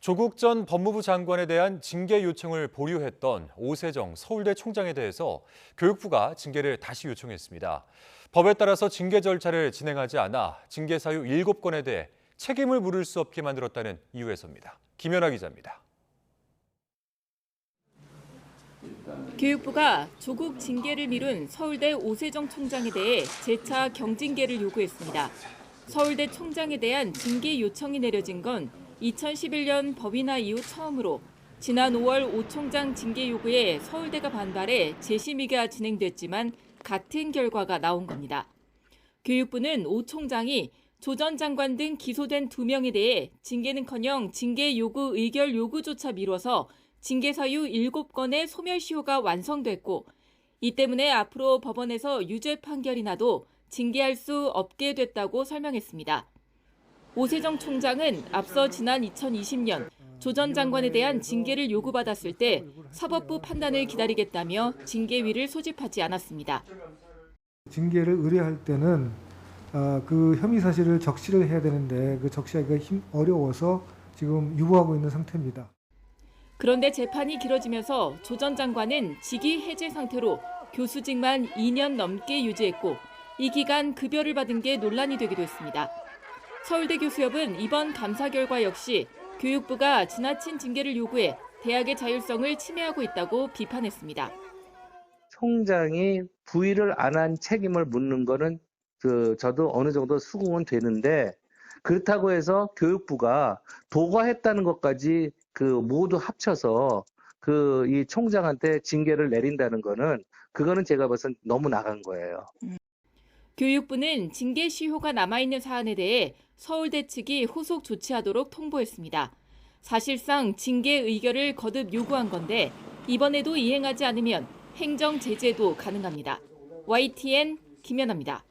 조국 전 법무부 장관에 대한 징계 요청을 보류했던 오세정 서울대 총장에 대해서 교육부가 징계를 다시 요청했습니다. 법에 따라서 징계 절차를 진행하지 않아 징계 사유 7건에 대해 책임을 물을 수 없게 만들었다는 이유에서입니다. 김연아 기자입니다. 교육부가 조국 징계를 미룬 서울대 오세정 총장에 대해 재차 경징계를 요구했습니다. 서울대 총장에 대한 징계 요청이 내려진 건 2011년 법인화 이후 처음으로 지난 5월 오 총장 징계 요구에 서울대가 반발해 재심의가 진행됐지만 같은 결과가 나온 겁니다. 교육부는 오 총장이 조 전 장관 등 기소된 2명에 대해 징계는커녕 징계 요구 의결 요구조차 미뤄서 징계 사유 7건의 소멸시효가 완성됐고 이 때문에 앞으로 법원에서 유죄 판결이 나도 징계할 수 없게 됐다고 설명했습니다. 오세정 총장은 앞서 지난 2020년 조 전 장관에 대한 징계를 요구받았을 때 사법부 판단을 기다리겠다며 징계위를 소집하지 않았습니다. 징계를 의뢰할 때는 그 혐의 사실을 적시를 해야 되는데 그 적시하기가 어려워서 지금 유보하고 있는 상태입니다. 그런데 재판이 길어지면서 조 전 장관은 직위 해제 상태로 교수직만 2년 넘게 유지했고 이 기간 급여를 받은 게 논란이 되기도 했습니다. 서울대 교수협은 이번 감사 결과 역시 교육부가 지나친 징계를 요구해 대학의 자율성을 침해하고 있다고 비판했습니다. 총장이 부의를 안 한 책임을 묻는 거는 저도 어느 정도 수긍은 되는데 그렇다고 해서 교육부가 도과했다는 것까지 모두 합쳐서 이 총장한테 징계를 내린다는 거는 그거는 제가 봐서 너무 나간 거예요. 교육부는 징계 시효가 남아있는 사안에 대해 서울대 측이 후속 조치하도록 통보했습니다. 사실상 징계 의결을 거듭 요구한 건데 이번에도 이행하지 않으면 행정 제재도 가능합니다. YTN 김연아입니다.